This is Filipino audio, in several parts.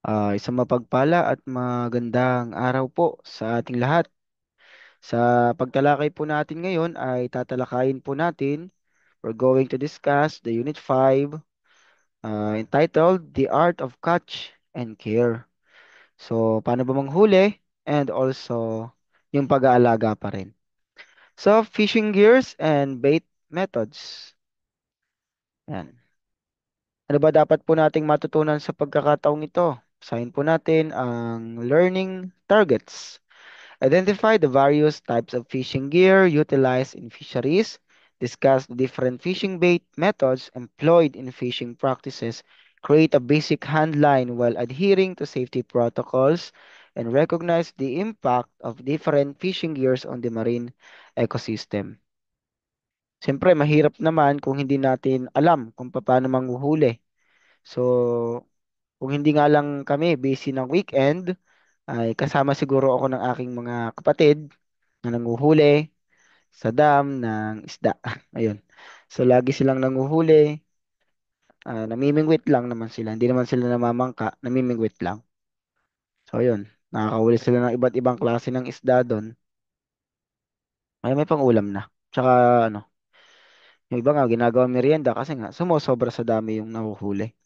Isang mapagpala at magandang araw po sa ating lahat. Sa pagtalakay po natin ngayon ay tatalakayin po natin, we're going to discuss the Unit 5 entitled The Art of Catch and Care. So, paano ba manghuli and also yung pag-aalaga pa rin. So, fishing gears and bait methods. Yan. Ano ba dapat po nating matutunan sa pagkakataong ito? Basahin po natin ang learning targets. Identify the various types of fishing gear utilized in fisheries. Discuss the different fishing bait methods employed in fishing practices. Create a basic hand line while adhering to safety protocols. And recognize the impact of different fishing gears on the marine ecosystem. Siyempre, mahirap naman kung hindi natin alam kung paano manghuhuli. So, kung hindi nga lang kami busy ng weekend, ay kasama siguro ako ng aking mga kapatid na nanguhuli sa dam ng isda. Ayun. So lagi silang nanguhuli, namimingwit lang naman sila. Hindi naman sila namamangka, namimingwit lang. So ayun, nakakahuli sila ng iba't ibang klase ng isda doon. Ay may pang-ulam na. Tsaka ano, yung iba nga ginagawa merienda kasi nga sumosobra sa dami yung nahuhuli.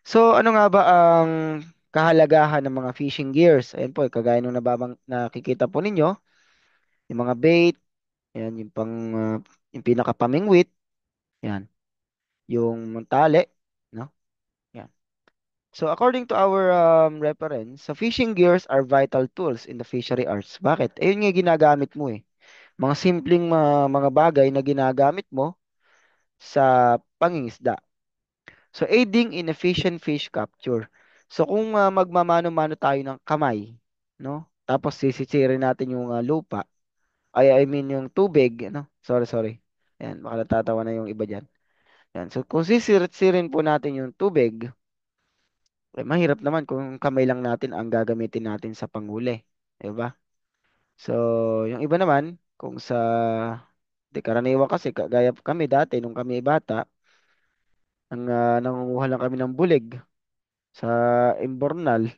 So ano nga ba ang kahalagahan ng mga fishing gears? Ayun po, kagaya nung nakikita po ninyo, yung mga bait, yan, yung pinakapamingwit, yan, yung tali, no? Yan. So according to our reference, so fishing gears are vital tools in the fishery arts. Bakit? Ayun nga ginagamit mo eh. Mga simpleng mga bagay na ginagamit mo sa pangingisda. So aiding in efficient fish capture. So kung magmamano-mano tayo ng kamay, no? Tapos sisisirin natin yung lupa, I mean yung tubig, no? Sorry, sorry. Ayan, baka natatawa na yung iba diyan. Yan. So, kung sisirit-sirin po natin yung tubig, eh, mahirap naman kung kamay lang natin ang gagamitin natin sa panghuli. Diba? So, yung iba naman, kung sa, di karaniwan kasi, kagaya kami dati, nung kami bata, nangunguha lang kami ng bulig sa imbornal.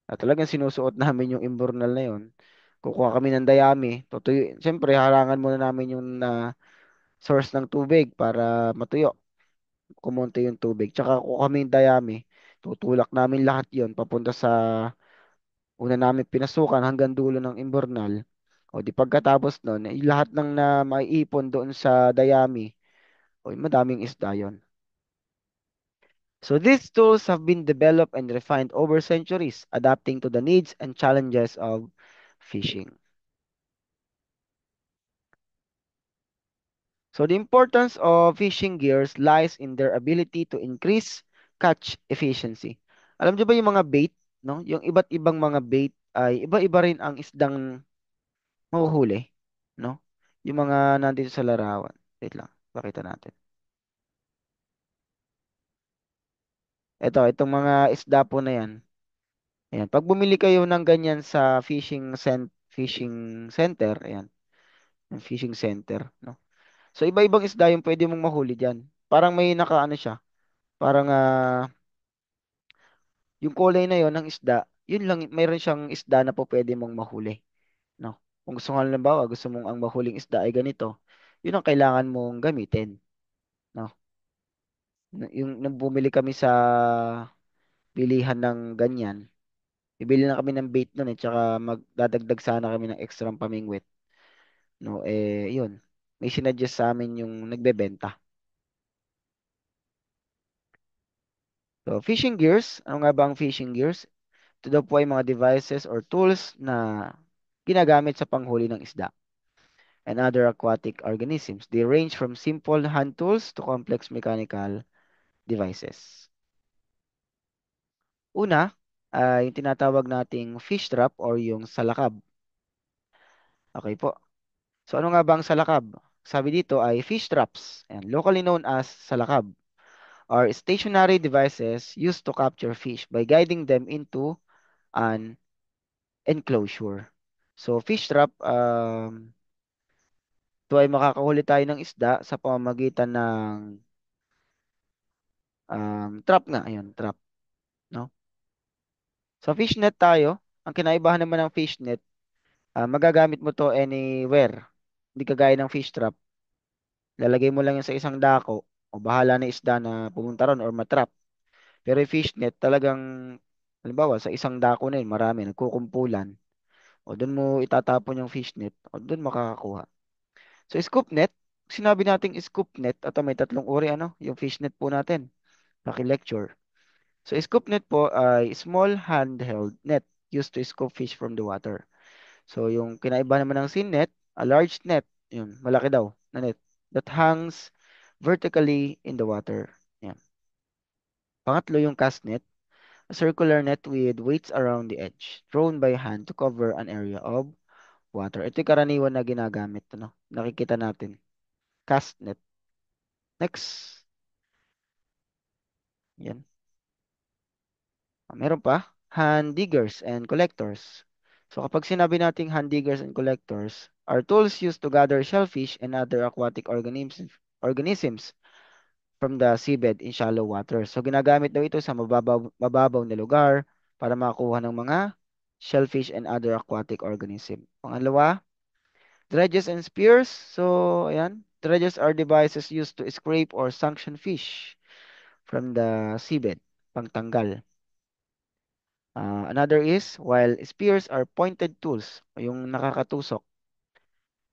At talagang sinusuot namin yung imbornal na yun. Kukuha kami ng dayami. Tutuyo. Siyempre, harangan muna namin yung source ng tubig para matuyo. Kumonte yung tubig. Tsaka kung kami yung dayami, tutulak namin lahat yon papunta sa una namin pinasukan hanggang dulo ng Imbornal. O di pagkatapos nun, lahat ng na maiipon doon sa dayami, o madaming isda yon. So these tools have been developed and refined over centuries, adapting to the needs and challenges of fishing. So the importance of fishing gears lies in their ability to increase catch efficiency. Alam niyo ba yung mga bait, no? Yung iba't ibang mga bait ay iba-iba rin ang isdang mahuhuli, no? Yung mga nandito sa larawan. Wait lang, pakita natin. Itong mga isda po na yan. Ayan, pag bumili kayo ng ganyan sa fishing center, ayan, yung fishing center, no? So iba-ibang isda yung pwede mong mahuli diyan. Parang may nakaano siya, parang yung kulay na yon ng isda, yun lang, mayroon siyang isda na po pwede mong mahuli. No? Kung gusto mo halimbawa, gusto mong ang mahuling isda ay ganito, yun ang kailangan mong gamitin. No? Yung nang bumili kami sa bilihan ng ganyan, bibili na kami ng bait nun eh, tsaka magdadagdag sana kami ng extra pamingwit. No, yun. May sinuggest sa amin yung nagbebenta. So, fishing gears, ano nga ba ang fishing gears? Ito daw po ay mga devices or tools na ginagamit sa panghuli ng isda and other aquatic organisms. They range from simple hand tools to complex mechanical devices. Una, yung tinatawag nating fish trap or yung salakab. Okay po. So ano nga ba ang salakab? Sabi dito ay fish traps, and locally known as salakab, are stationary devices used to capture fish by guiding them into an enclosure. So fish trap, ito ay makakahuli tayo ng isda sa pamamagitan ng trap nga, ayun, trap, no? Sa fishnet tayo, ang kinaibahan naman ng fishnet, magagamit mo to anywhere. Hindi kagaya ng fish trap. Lalagay mo lang yan sa isang dako o bahala na isda na pumunta ron or matrap. Pero yung fishnet talagang, halimbawa, sa isang dako na yun, marami, nagkukumpulan. O doon mo itatapon yung fishnet o doon makakakuha. So, scoop net, sinabi nating scoop net, at may tatlong uri, ano, yung fishnet po natin. Paki-lecture. So, scoop net po ay small handheld net used to scoop fish from the water. So, yung kinaiba naman ng sin net, a large net, yun, malaki daw na net, that hangs vertically in the water. Yan. Pangatlo yung cast net, a circular net with weights around the edge, thrown by hand to cover an area of water. Ito yung karaniwan na ginagamit, ano? Nakikita natin. Cast net. Next. Yan. Meron pa, hand diggers and collectors. So kapag sinabi nating hand diggers and collectors, are tools used to gather shellfish and other aquatic organisms from the seabed in shallow water. So ginagamit daw ito sa mababaw na lugar para makakuha ng mga shellfish and other aquatic organism. Pangalawa, dredges and spears. So ayan, dredges are devices used to scrape or sanction fish from the seabed, pangtanggal. Another is, while spears are pointed tools, o yung nakakatusok,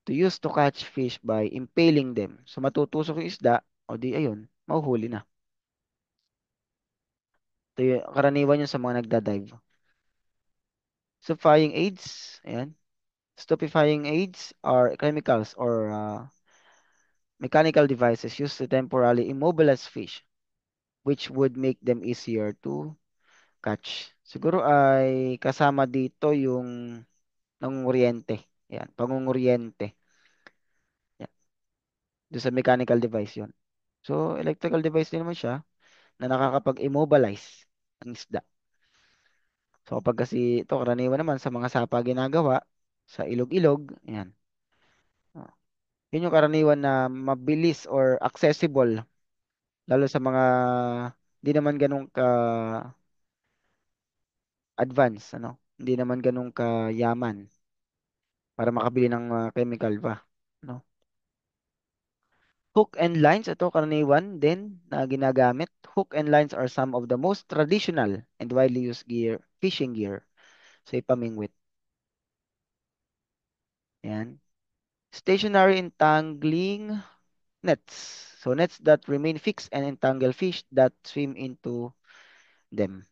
to use to catch fish by impaling them. So matutusok yung isda, o di ayun, mahuhuli na. Ito yung karaniwan yun sa mga nagda-dive. Stupefying aids, ayan. Stupefying aids are chemicals or mechanical devices used to temporarily immobilize fish, which would make them easier to catch. Siguro ay kasama dito yung nangunguryente. Yan, pangunguryente. Yan, doon sa mechanical device yon. So, electrical device din naman siya na nakakapag-immobilize ang isda. So, kapag kasi ito, karaniwan naman sa mga sapa ginagawa, sa ilog-ilog, yan. Ah, Yun yung karaniwan na mabilis or accessible, lalo sa mga hindi naman ganun ka-advance, ano? Hindi naman ganun kayaman para makabili ng chemical pa, no? Hook and lines, ito karaniwan din na ginagamit. Hook and lines are some of the most traditional and widely used fishing gear sa ipamingwit. Yan. Stationary entangling nets. So nets that remain fixed and entangle fish that swim into them.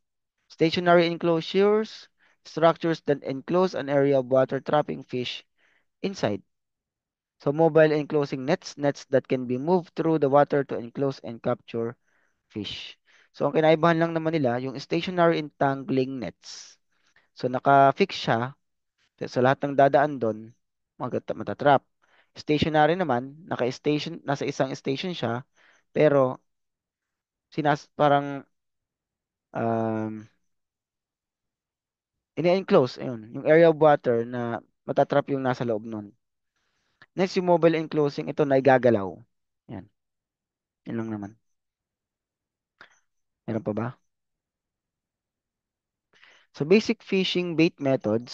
Stationary enclosures, structures that enclose an area of water trapping fish inside. So mobile enclosing nets, nets that can be moved through the water to enclose and capture fish. So, ang kinaibahan lang naman nila, yung stationary entangling nets. So, naka-fix siya. So, lahat ng dadaan doon, matatrap. Stationary naman, nasa isang station siya, pero parang um, ini-enclose, ayun, yung area of water na matatrap yung nasa loob nun. Next, yung mobile enclosing, ito na igagalaw. Yan, yun lang naman. Meron pa ba? So basic fishing bait methods.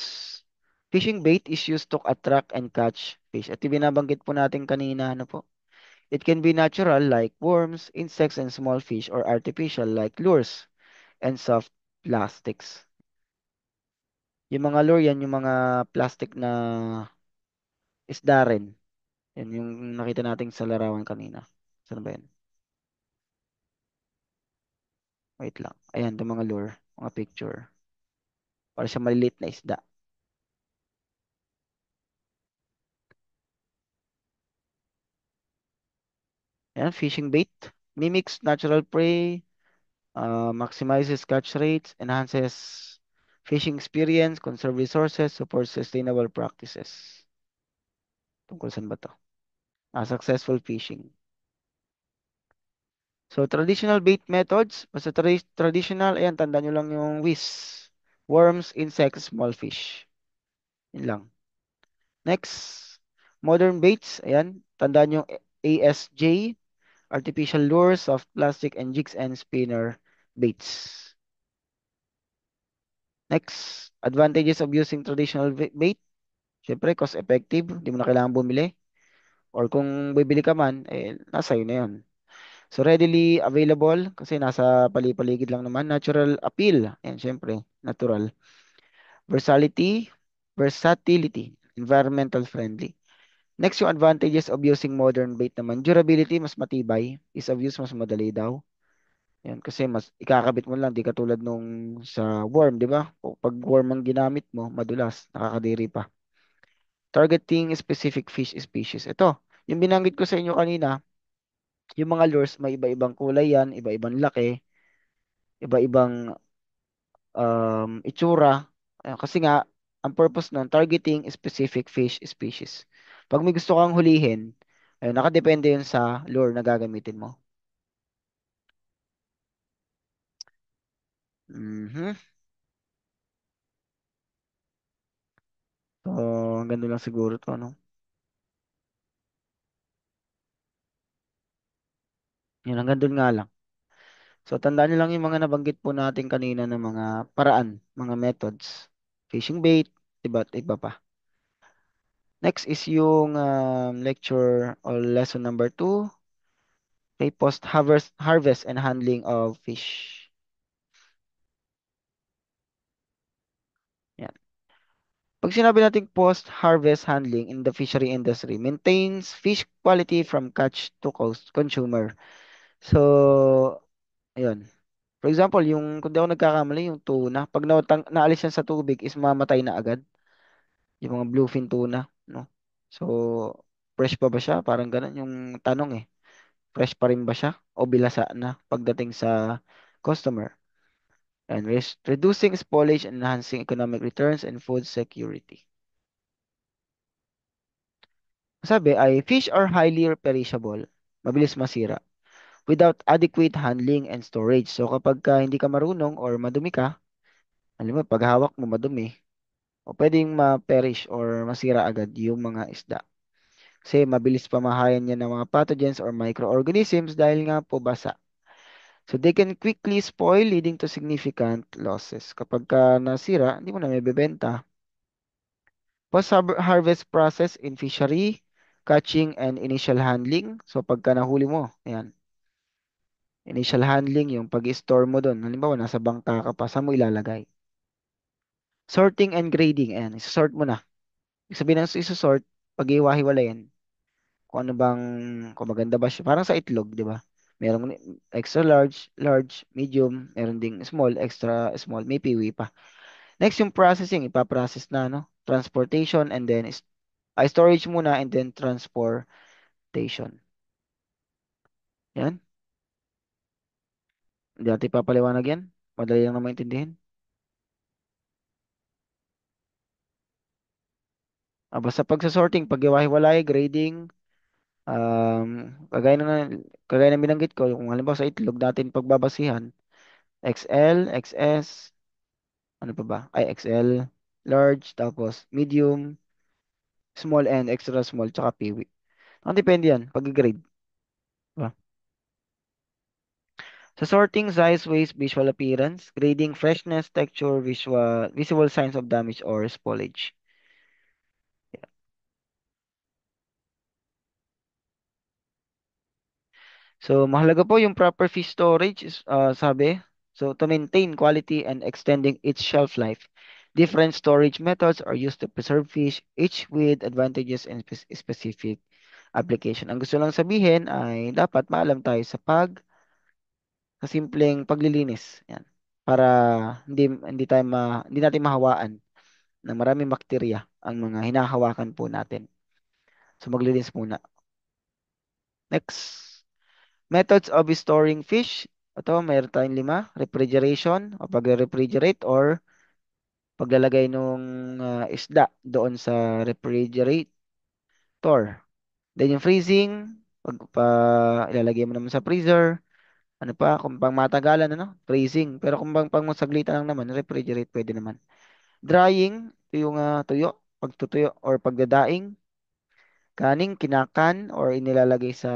Fishing bait is used to attract and catch fish. At yung binabanggit po natin kanina, ano po? It can be natural like worms, insects, and small fish or artificial like lures and soft plastics. Yung mga lure yan, yung mga plastic na isda rin. Yan yung nakita natin sa larawan kanina. Saan ba yan? Wait lang. Ayan, yung mga lure, mga picture. Para sa maliliit na isda. Ayan, fishing bait. Mimics natural prey, maximizes catch rates, enhances fishing experience, conserve resources, supports sustainable practices. Tungkol saan ba to? Successful fishing. So, traditional bait methods. Basta traditional, ayan, tanda nyo lang yung WIS. Worms, insects, small fish. Yun lang. Next, modern baits. Ayan, tandaan yung ASJ, artificial lures, soft plastic, and jigs and spinner baits. Next, advantages of using traditional bait. Siyempre, cost effective. Hindi mo na kailangan bumili. Or kung bibili ka man, eh, nasa iyo na yun. So, readily available kasi nasa pali-paligid lang naman. Natural appeal. Yan, siyempre, natural. Versatility, versatility, environmental friendly. Next, yung advantages of using modern bait naman. Durability, mas matibay. Ease of use, mas madali daw. Yan, kasi mas ikakabit mo lang, di katulad nung sa worm, di ba? O pag worm ang ginamit mo, madulas, nakakadiri pa. Targeting specific fish species. Ito, yung binanggit ko sa inyo kanina, yung mga lures, may iba-ibang kulay yan, iba-ibang laki, iba-ibang itsura. Kasi nga, ang purpose nun, targeting specific fish species. Pag may gusto kang hulihin, ayun, nakadepende yun sa lure na gagamitin mo. Mhm. So, hanggang doon lang siguro to, no? Yun, hanggang doon nga lang. So, tandaan nyo lang yung mga nabanggit po natin kanina ng mga paraan, mga methods. Fishing bait, iba't iba pa. Next is yung lecture or lesson number 2, okay, post-harvest and handling of fish. Yan. Pag sinabi natin post-harvest handling in the fishery industry, maintains fish quality from catch to consumer. So, ayun. For example, yung kung di ako nagkakamali, yung tuna, pag naalis yan sa tubig is mamatay na agad. Yung mga bluefin tuna, no? So, fresh pa ba siya? Parang ganun yung tanong eh. Fresh pa rin ba siya? O bilasa na pagdating sa customer? And reducing spoilage and enhancing economic returns and food security. Sabi ay, fish are highly perishable. Mabilis masira. Without adequate handling and storage. So, kapag hindi ka marunong or madumi ka, alam mo, pag hawak mo madumi, o pwedeng ma-perish or masira agad yung mga isda. Kasi mabilis pamahayan niya ng mga pathogens or microorganisms dahil nga po basa. So they can quickly spoil leading to significant losses. Kapag ka nasira, hindi mo na may bebenta. Post-harvest process in fishery, catching and initial handling. So pagka nahuli mo, ayan, initial handling, yung pag-store mo doon. Halimbawa, nasa bangka ka pa, saan mo ilalagay? Sorting and grading, ayan, isosort mo na. Ibig sabihin ng isosort, pag-iwa-hiwalayan, kung ano bang, kung maganda ba siya. Parang sa itlog, di ba? Merong extra large, large, medium, meron ding small, extra small, may piwi pa. Next, yung processing, ipaprocess na, no? Transportation, and then storage muna, and then transportation. Yan. Hindi natin papaliwanag yan. Madali lang na maintindihan. Basta pag sa sorting, pag iwahiwalay, grading, um, kagaya na, kagaya na binanggit ko, kung halimbawa sa itlog natin pagbabasihan, XL, XS, ano pa ba? Ay, XL, large, tapos medium, small and extra small, tsaka piwi. Ang depende yan, pag-grade. Diba? Sa sorting, size, weight, visual appearance, grading, freshness, texture, visible signs of damage or spoilage. So, mahalaga po yung proper fish storage, sabi. So, to maintain quality and extending its shelf life, different storage methods are used to preserve fish, each with advantages and specific application. Ang gusto lang sabihin ay dapat maalam tayo sa simpleng paglilinis. Yan. Para hindi natin mahawaan ng maraming bakterya ang mga hinahawakan po natin. So, maglilinis muna. Next. Methods of storing fish. Ito, mayroon tayong 5. Refrigeration, o pag-refrigerate or paglalagay ng isda doon sa refrigerator. Then yung freezing, ilalagay mo naman sa freezer. Ano pa, kung pang matagalan, ano? Freezing. Pero kung pang masaglitan lang naman, refrigerate pwede naman. Drying, ito yung tuyo, pagtutuyo or pagdadaing. Canning, kinakan or inilalagay sa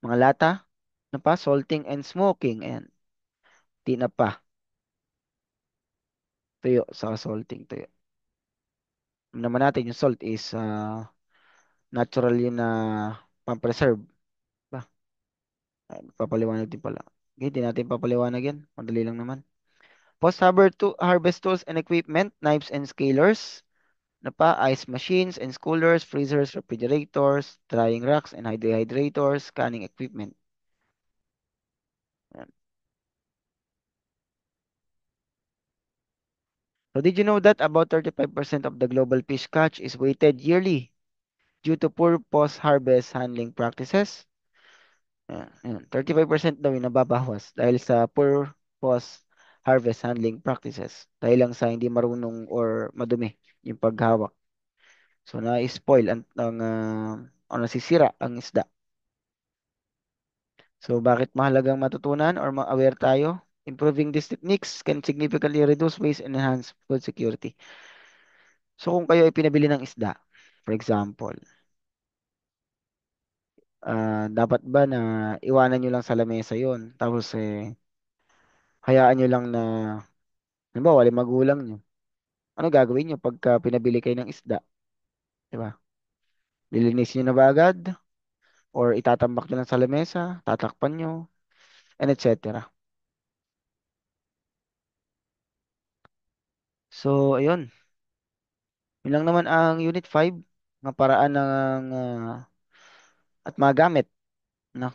mga lata. Ano pa? Salting and smoking. Ayan. Di na pa. tuyo, sa salting tuyo. Alam naman natin yung salt is natural yun na pang-preserve. Ba? Papaliwanag din pala. Okay, di natin papaliwanag yan. Madali lang naman. Post-harvest tools and equipment, knives and scalers. Na pa, ice machines and coolers, freezers, refrigerators, drying racks and hydrators, canning equipment. Yan. So did you know that about 35% of the global fish catch is weighted yearly due to poor post-harvest handling practices? Yan. 35% daw yung nababawas dahil sa poor post-harvest handling practices. Dahil lang sa hindi marunong or madumi yung paghawak. So na-spoil o nasisira ang isda. So bakit mahalagang matutunan or ma-aware tayo? Improving these techniques can significantly reduce waste and enhance food security. So kung kayo ay pinabili ng isda, for example, dapat ba na iwanan nyo lang sa lamesa yon tapos hayaan nyo lang na, halimbawa, wala magulang nyo. Ano gagawin nyo pagka pinabili kayo ng isda? Di ba? Lilinisin nyo na ba agad? Or itatambak nyo lang sa lamesa? Tatakpan nyo? And etc. So, ayun. Yun lang naman ang Unit 5 ng paraan ng at magamit no,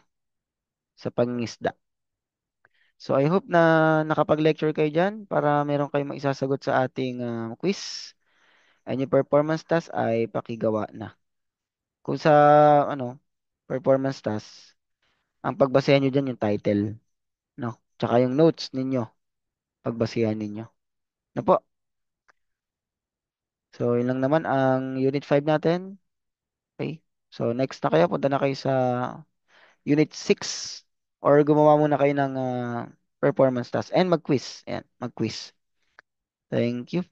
sa pangingisda. So I hope na nakapag-lecture kayo dyan para meron kayong maisasagot sa ating quiz. And yung performance task ay pakigawa na. Kung sa ano, performance task, ang pagbasehan nyo dyan yung title, no? Tsaka yung notes ninyo, pagbasehan ninyo. Na po. So yun lang naman ang Unit 5 natin. Okay. So next na kayo, punta na kayo sa Unit 6 or gumawa muna kayo ng performance task and mag-quiz. Ayan, mag-quiz. Thank you.